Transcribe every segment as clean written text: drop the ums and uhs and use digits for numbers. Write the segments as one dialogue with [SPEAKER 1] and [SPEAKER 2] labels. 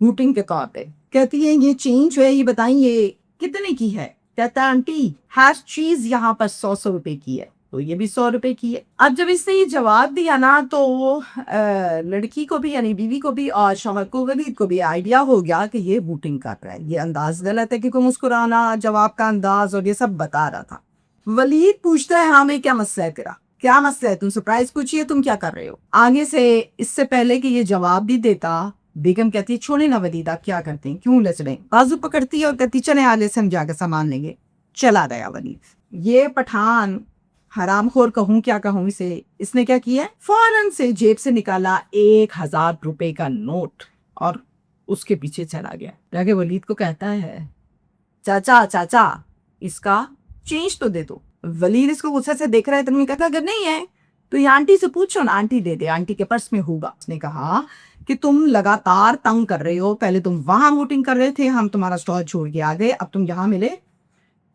[SPEAKER 1] Hooting کے طور پہ. کہتی ہے یہ چینج ہے، یہ بتائیں یہ کتنے کی ہے؟ کہتا ہے آنٹی ہر چیز یہاں پر 100 روپے کی ہے، تو یہ بھی 100 روپے کی ہے. اب جب اس نے یہ جواب دیا نا تو لڑکی کو بھی یعنی بیوی کو بھی اور شوہر کو ولید کو بھی آئیڈیا ہو گیا کہ یہ بوٹنگ کر رہا ہے، یہ انداز غلط ہے، کیونکہ مسکرانا، جواب کا انداز اور یہ سب بتا رہا تھا. ولید پوچھتا ہے ہاں میں کیا مسئلہ ہے تیرا، کیا مسئلہ ہے، تم سرپرائز پوچھیے تم کیا کر رہے ہو. آگے سے اس سے پہلے کہ یہ جواب بھی دیتا بیگم کہتی ہے چھوڑے نا ولید، آپ کیا کرتے ہیں، کیوں لچ رہے ہیں. بازو پکڑتی ہے اور کہتی چلے آلے سے ہم جا کے سامان لیں گے. چلا گیا ولید. یہ پٹھان حرام خور کہوں کیا کہوں اسے، اس نے کیا کیا، فوراً سے جیب سے نکالا 1000 روپے کا نوٹ اور اس کے پیچھے چلا گیا. جا کے ولید کو کہتا ہے چاچا چاچا اس کا چینج تو دے دو. ولید اس کو غصے سے دیکھ رہا ہے، تم کہتا اگر نہیں ہے تو یہ آنٹی سے پوچھو نا، آنٹی دے دے، آنٹی کے پرس میں ہوگا. اس نے کہا کہ تم لگاتار تنگ کر رہے ہو، پہلے تم وہاں ووٹنگ کر رہے تھے، ہم تمہارا اسٹال چھوڑ کے آ گئے، اب تم یہاں ملے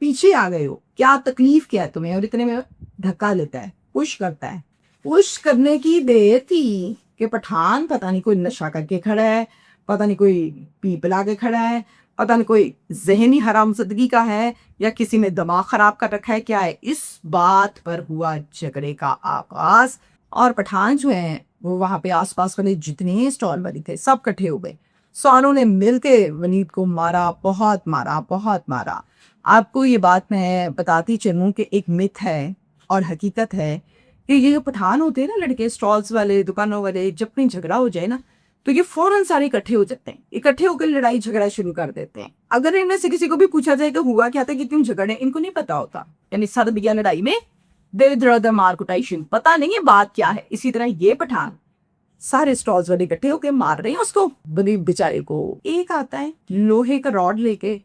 [SPEAKER 1] پیچھے آ گئے ہو، کیا تکلیف کیا ہے تمہیں؟ اور اتنے میں دھکا لیتا ہے، پش کرتا ہے. پش کرنے کی دیر تھی کہ پٹھان پتہ نہیں کوئی نشہ کر کے کھڑا ہے، پتہ نہیں کوئی پی پلا کے کھڑا ہے، پتہ نہیں کوئی ذہنی حرام زدگی کا ہے یا کسی نے دماغ خراب کر رکھا ہے، کیا ہے. اس بات پر ہوا جھگڑے کا آغاز اور پٹھان جو ہیں وہ وہاں پہ آس پاس والے جتنے اسٹال والے تھے سب کٹھے ہو گئے. سونوں نے مل کے ولید کو مارا، بہت مارا، بہت مارا. آپ کو یہ بات میں بتاتی چلوں کہ ایک مت ہے اور حقیقت ہے کہ یہ جو پٹھان ہوتے ہیں نا لڑکے، اسٹالز والے، دکانوں والے، جب کہیں جھگڑا ہو جائے نا تو یہ فوراً سارے اکٹھے ہو جاتے ہیں، اکٹھے ہو کر لڑائی جھگڑا شروع کر دیتے ہیں. اگر ان میں سے کسی کو بھی پوچھا جائے کہ ہوا کیا تھا کہ تم جھگڑے، ان کو نہیں پتا ہوتا. یعنی سر بیا لڑائی میں دل درد مار کٹائشن، پتا نہیں ہے بات کیا ہے. اسی طرح یہ پٹھان سارے اسٹالز والے اکٹھے ہو کے مار رہے ہیں اس کو، بڑی بیچارے کو. ایک آتا ہے لوہے کا راڈ لے کے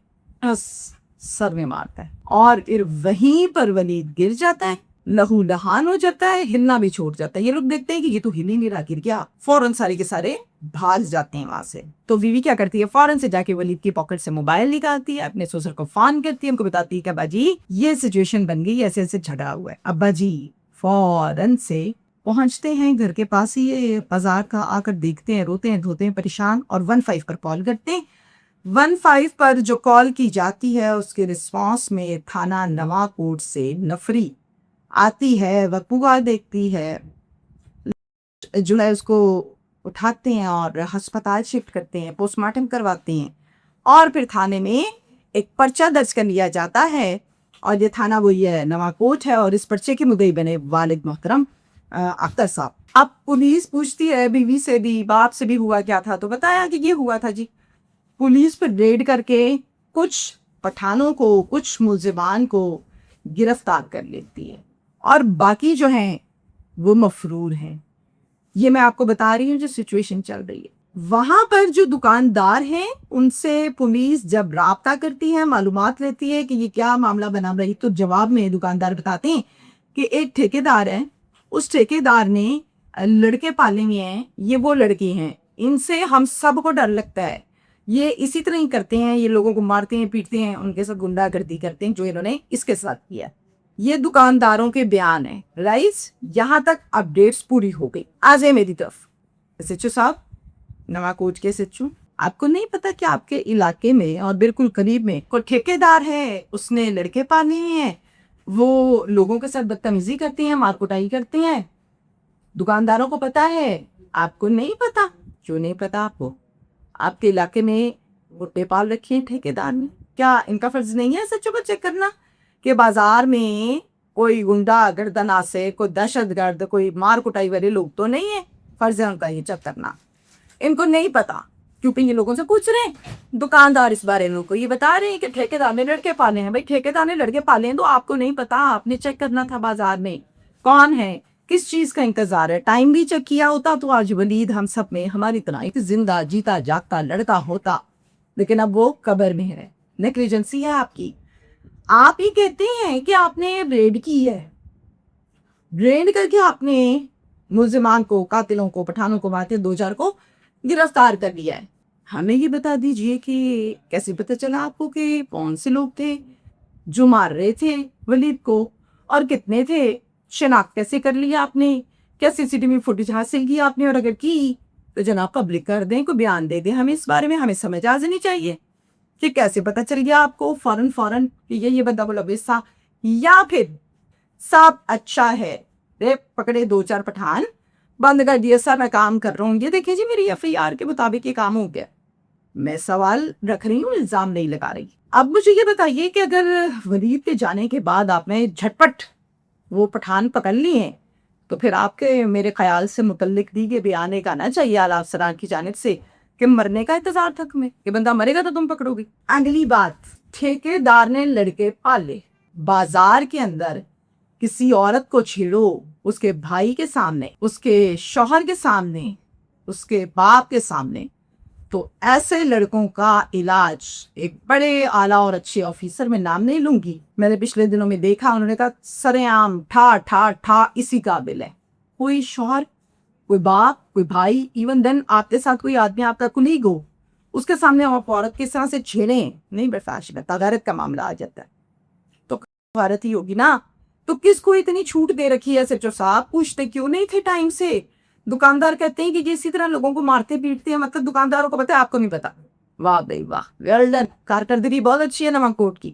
[SPEAKER 1] سر میں مارتا ہے اور پھر وہیں پر ولید گر جاتا ہے، لہو لہان ہو جاتا ہے، ہلنا بھی چھوڑ جاتا ہے. یہ لوگ دیکھتے ہیں کہ یہ تو ہل ہی نہیں رہا، گر گیا. فوراً سارے کے سارے بھاگ جاتے ہیں وہاں سے. تو بیوی کیا کرتی ہے، فوراً سے جا کے ولید کی پاکٹ سے موبائل نکالتی ہے، اپنے سسر کو فون کرتی ہے، ان کو بتاتی ہے کہ ابا جی یہ سچویشن بن گئی، ایسے ایسے جھگڑا ہوا ہے. ابا جی فوراً سے پہنچتے ہیں گھر کے پاس ہی بازار کا، آ کر دیکھتے ہیں، روتے ہیں دھوتے ہیں پریشان، اور 15 پر کال کرتے ہیں. 15 پر جو کال کی جاتی ہے اس کے رسپانس میں تھانہ نواکوٹ سے نفری آتی ہے، وقوع دیکھتی ہے، جو ہے اس کو اٹھاتے ہیں اور ہسپتال شفٹ کرتے ہیں، پوسٹ مارٹم کرواتے ہیں، اور پھر تھانے میں ایک پرچہ درج کر لیا جاتا ہے. اور یہ تھانہ وہی ہے نواکوٹ ہے، اور اس پرچے کے مدعی بنے والد محترم اختر صاحب. اب پولیس پوچھتی ہے بیوی سے بھی، باپ سے بھی ہوا کیا تھا، تو بتایا کہ یہ ہوا تھا جی. پولیس پر ریڈ کر کے کچھ پٹھانوں کو، کچھ ملزمان کو گرفتار کر لیتی ہے، اور باقی جو ہیں وہ مفرور ہیں. یہ میں آپ کو بتا رہی ہوں جو سچویشن چل رہی ہے. وہاں پر جو دکاندار ہیں ان سے پولیس جب رابطہ کرتی ہے، معلومات لیتی ہے کہ یہ کیا معاملہ بنا رہی، تو جواب میں دکاندار بتاتے ہیں کہ ایک ٹھیکیدار ہے، اس ٹھیکیدار نے لڑکے پالے ہوئے ہیں، یہ وہ لڑکے ہیں، ان سے ہم سب کو ڈر لگتا ہے، یہ اسی طرح ہی کرتے ہیں، یہ لوگوں کو مارتے ہیں، پیٹتے ہیں، ان کے ساتھ گنڈا گردی کرتے ہیں جو انہوں نے اس کے ساتھ کیا. یہ دکانداروں کے بیان ہیں. رائس یہاں تک اپڈیٹس پوری ہو گئی. آج ہے میری طرف سچو صاحب، نواکوٹ کے سچو، آپ کو نہیں پتا کہ آپ کے علاقے میں اور بالکل قریب میں کوئی ٹھیکیدار ہے، اس نے لڑکے پالے ہیں، وہ لوگوں کے ساتھ بدتمیزی کرتے ہیں، مار کٹائی کرتے ہیں. دکانداروں کو پتا ہے، آپ کو نہیں پتا. کیوں نہیں پتا آپ کو؟ آپ کے علاقے میں گٹے پال رکھے ہیں ٹھیکیدار نے. کیا ان کا فرض نہیں ہے سچوں کو چیک کرنا کہ بازار میں کوئی گنڈا گردن سے، کوئی دہشت گرد، کوئی مار کٹائی والے لوگ تو نہیں ہیں؟ فرض ہے ان کا یہ چیک کرنا. ان کو نہیں پتا کیونکہ یہ لوگوں سے پوچھ رہے ہیں. دکاندار اس بارے میں کو یہ بتا رہے ہیں کہ ٹھیکیدار نے لڑکے پالے ہیں. بھائی ٹھیکیدار نے لڑکے پالے ہیں تو آپ کو نہیں پتا، آپ نے چیک کرنا تھا بازار میں کون ہے، کس چیز کا انتظار ہے. ٹائم بھی چیک کیا ہوتا تو آج ولید ہم سب میں ہماری طرح ایک زندہ جیتا جاگتا لڑکا ہوتا، لیکن اب وہ قبر میں ہے. نیگلیجنسی ہے آپ کی. آپ ہی کہتے ہیں کہ آپ نے ریڈ کی ہے، ریڈ کر کے آپ نے ملزمان کو، قاتلوں کو، پٹھانوں کو، مارتے 2-4 کو گرفتار کر لیا ہے. ہمیں یہ بتا دیجئے کہ کیسے پتہ چلا آپ کو کہ کون سے لوگ تھے جو مار رہے تھے ولید کو، اور کتنے تھے؟ شناخت کیسے کر لیا آپ نے؟ کیا CCTV فوٹیج حاصل کی آپ نے؟ اور اگر کی تو جناب پبلک کر دیں، کوئی بیان دے دیں ہمیں اس بارے میں، ہمیں سمجھ آ جانی چاہیے کہ کیسے پتہ چل گیا آپ کو فوراً کہ یہ بندہ ملوث تھا، یا پھر صاحب اچھا ہے پکڑے 2-4 پٹھان بند کر دیا، سر میں کام کر رہا ہوں، یہ دیکھیں جی میری FIR کے مطابق یہ کام ہو گیا. میں سوال رکھ رہی ہوں، الزام نہیں لگا رہی. اب مجھے یہ بتائیے کہ اگر ولید کے جانے کے بعد آپ نے جھٹپٹ وہ پٹھان پکڑ لیے ہیں تو پھر آپ کے میرے خیال سے متعلق دیگے بیان ایک آنا چاہیے اعلیٰ افسران کی جانب سے کہ مرنے کا انتظار تھا تمہیں، کہ بندہ مرے گا تو تم پکڑو گی. اگلی بات، ٹھیکیدار نے لڑکے پالے، بازار کے اندر کسی عورت کو چھیڑو، اس کے بھائی کے سامنے، اس کے شوہر کے سامنے، اس کے باپ کے سامنے، تو ایسے لڑکوں کا علاج ایک بڑے اعلیٰ اور اچھے آفیسر، میں نام نہیں لوں گی، میں نے پچھلے دنوں میں دیکھا، انہوں نے کہا سرے عام ٹھا اسی قابل ہے. کوئی شوہر، کوئی باپ، کوئی بھائی، ایون دین آپ کے ساتھ کوئی آدمی، آپ کا کلیگ ہو، اس کے سامنے آپ عورت کس طرح سے چھیڑیں، نہیں برداشت میں غیرت کا معاملہ آ جاتا ہے. تو غیرت ہی ہوگی نا. تو کس کو اتنی چھوٹ دے رکھی ہے SHO صاحب؟ پوچھتے کیوں نہیں تھے ٹائم سے؟ دکاندار کہتے ہیں کہ یہ اسی طرح لوگوں کو مارتے پیٹتے ہیں، مطلب دکانداروں کو پتہ ہے، آپ کو نہیں پتا. واہ بھائی واہ، ویل ڈن، کارکردگی بہت اچھی ہے نواں کوٹ کی.